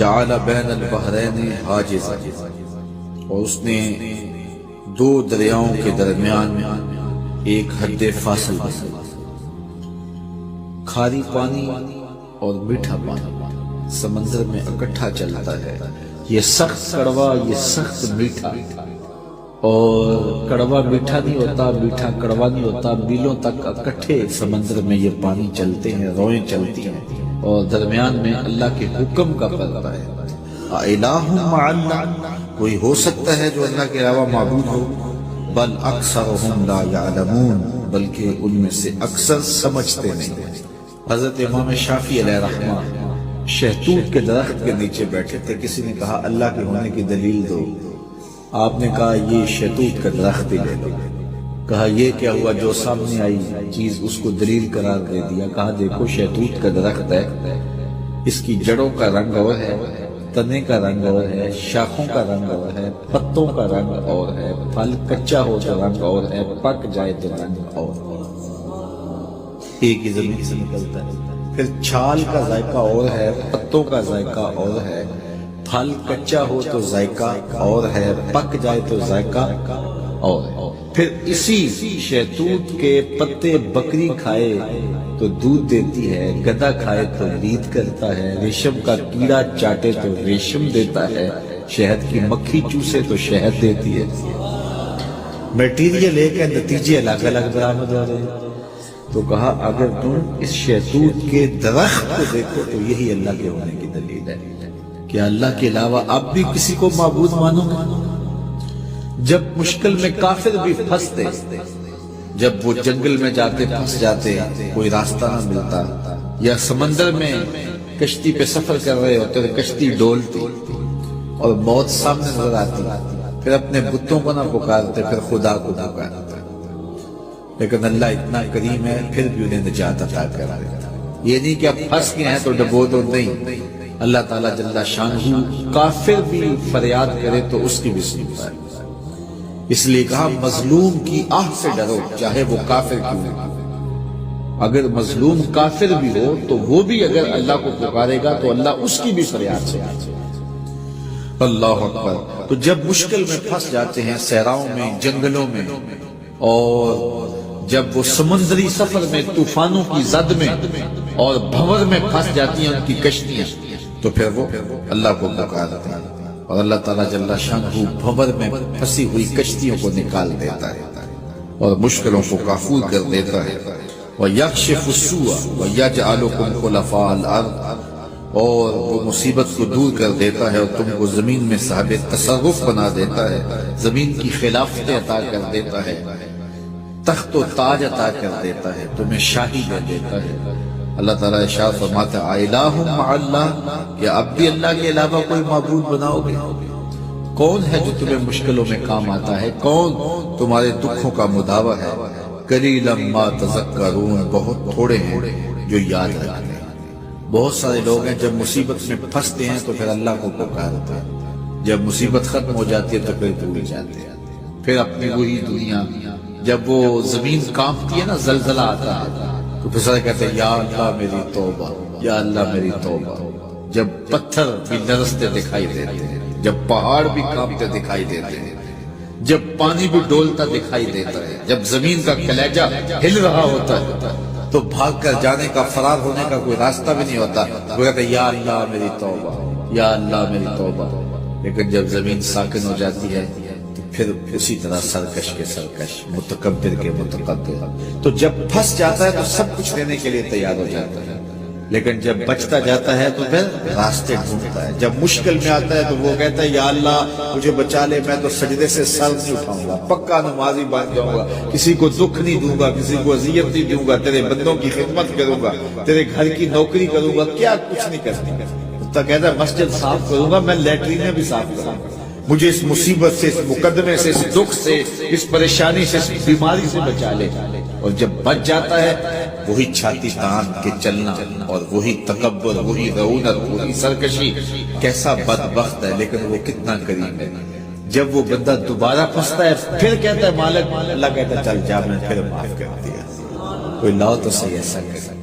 جعل بین البحرین حاجزا، اور اس نے دو دریاؤں کے درمیان ایک حد فاصل بنا، کھاری پانی اور میٹھا پانی سمندر میں اکٹھا چلتا ہے، یہ سخت کڑوا، یہ سخت میٹھا، اور کڑوا میٹھا نہیں ہوتا، میٹھا کڑوا نہیں ہوتا، میلوں تک اکٹھے سمندر میں یہ پانی چلتے ہیں، روئیں چلتی ہیں، اور درمیان میں اللہ کے حکم کا پردہ ہے۔ الہ مع اللہ، کوئی ہو سکتا ہے جو اللہ کے علاوہ معبود ہو؟ بل اکثرهم لا يعلمون، بلکہ ان میں سے اکثر سمجھتے نہیں۔ حضرت امام شافعی علیہ رحمہ شہتوت کے درخت کے نیچے بیٹھے تھے، کسی نے کہا اللہ کے ہونے کی دلیل دو، آپ نے کہا یہ شہتوت کا درخت ہی لے لو۔ کہا یہ کیا ہوا؟ جو سامنے آئی چیز اس کو دلیل قرار دے دیا۔ کہا دیکھو شہتوت کا درخت ہے، اس کی جڑوں کا رنگ اور ہے، تنے کا رنگ اور ہے، شاخوں کا رنگ اور ہے، پتوں کا رنگ اور ہے، پھل کچا ہو تو رنگ اور ہے، پک جائے تو رنگ اور ہے، ایک ہی زمین سے نکلتا ہے۔ پھر چھال کا ذائقہ اور ہے، پتوں کا ذائقہ اور ہے، پھل کچا ہو تو ذائقہ اور ہے، پک جائے تو ذائقہ اور ہے۔ پھر اسی شہتوت کے پتے بکری کھائے تو دودھ دیتی ہے، گدھا کھائے تو لید کرتا ہے، ریشم کا کیڑا چاٹے تو ریشم دیتا ہے، شہد کی مکھی چوسے تو شہد دیتی ہے۔ میٹیریل ایک ہے، نتیجے الگ الگ برآمد ہو رہے ہیں۔ تو کہا اگر تم اس شہتوت کے درخت کو دیکھو تو یہی اللہ کے ہونے کی دلیل ہے کہ اللہ کے علاوہ اب بھی کسی کو معبود مانو گے؟ جب مشکل میں کافر بھی پھنستے، جب وہ جنگل میں جاتے پھنس جاتے، کوئی راستہ نہ ملتا، یا سمندر میں کشتی پہ سفر کر رہے ہوتے تو کشتی ڈولتی اور موت سامنے نظر آتی، پھر اپنے بتوں کو نہ پکارتے، پھر خدا کو پکارتے، لیکن اللہ اتنا کریم ہے پھر بھی انہیں نجات عطا کر دیتا۔ یہ نہیں کہ اب پھنس گئے ہیں تو ڈبو دو، نہیں، اللہ تعالیٰ جل شانہ کافر بھی فریاد کرے تو اس کی بھی سنتا ہے۔ اس لیے کہا مظلوم کی آہ سے ڈرو چاہے وہ کافر کیوں ہو۔ اگر مظلوم کافر بھی ہو تو وہ بھی اگر اللہ کو پکارے گا تو اللہ اس کی بھی فریاد سے۔ اللہ اکبر۔ تو جب مشکل میں پھنس جاتے ہیں، صحراؤں میں، جنگلوں میں، اور جب وہ سمندری سفر میں طوفانوں کی زد میں اور بھنور میں پھنس جاتی ہیں ان کی کشتیاں، تو پھر وہ اللہ کو پکارتے ہیں، اور اللہ تعالیٰ جل شانہ بھنور میں پھنسی ہوئی کشتیوں کو نکال دیتا ہے اور مشکلوں کو کافور کر دیتا ہے۔ وَيَكْشِفُ السُّوءَ وَيَجْعَلُكُمْ خُلَفَاءَ الْأَرْضِ، اور وہ مصیبت کو دور کر دیتا ہے اور تم کو زمین میں صاحب تصرف بنا دیتا ہے، زمین کی خلافتیں عطا کر دیتا ہے، تخت و تاج عطا کر دیتا ہے، تمہیں شاہی دے دیتا ہے۔ اللہ تعالیٰ ارشاد فرماتا ہے الہ مع اللہ، یا اب بھی اللہ کے علاوہ کوئی معبود بناؤ گے؟ کون ہے جو تمہیں مشکلوں میں کام آتا ہے؟ کون تمہارے دکھوں کا مداوا ہے؟ قلیلا ما تذکرون، بہت تھوڑے ہیں جو یاد رکھتے ہیں۔ بہت سارے لوگ ہیں جب مصیبت میں پھنستے ہیں تو پھر اللہ کو پکارتے ہیں، جب مصیبت ختم ہو جاتی ہے تو پھر بھول جاتے ہیں، پھر اپنی وہی دنیا۔ جب وہ زمین کانپتی ہے نا، زلزلہ آتا ہے تو پھر سارے کہتے ہیں یا اللہ میری توبہ، یا اللہ میری توبہ۔ جب پتھر بھی لرزتے دکھائی دیتے ہیں، جب پہاڑ بھی کانپتے دکھائی دیتے ہیں، جب پانی بھی ڈولتا دکھائی دیتا ہے، جب زمین کا کلیجہ ہل رہا ہوتا ہے تو بھاگ کر جانے کا، فرار ہونے کا کوئی راستہ بھی نہیں ہوتا، وہ کہتے ہیں یا اللہ میری توبہ، یا اللہ میری توبہ۔ لیکن جب زمین ساکن ہو جاتی ہے پھر اسی طرح سرکش کے سرکش، متکبر کے متکبر۔ تو جب پھنس جاتا ہے تو سب کچھ دینے کے لیے تیار ہو جاتا ہے، لیکن جب بچتا جاتا ہے تو پھر راستے ڈھونڈتا ہے۔ جب مشکل میں آتا ہے تو وہ کہتا ہے یا اللہ مجھے بچا لے، میں تو سجدے سے سر نہیں اٹھاؤں گا، پکا نمازی بن جاؤں گا، کسی کو دکھ نہیں دوں گا، کسی کو اذیت نہیں دوں گا، تیرے بندوں کی خدمت کروں گا، تیرے گھر کی نوکری کروں گا، کیا کچھ نہیں کرتی۔ تو کہتا ہے مسجد صاف کروں گا، میں لیٹرینیں بھی صاف کروں گا، مجھے اس مصیبت سے، اس مقدمے سے، اس دکھ سے، اس پریشانی سے، اس بیماری سے بچا لے۔ اور جب بچ جاتا ہے وہی چھاتی تان کے چلنا، اور وہی تکبر، وہی رعونت، وہی سرکشی۔ کیسا بدبخت ہے، لیکن وہ کتنا کریم ہے۔ جب وہ بندہ دوبارہ پھنستا ہے پھر کہتا ہے مالک، اللہ کہتا ہے چل جا میں پھر معاف کر دیا۔ کوئی لاؤ تو صحیح ایسا کرے۔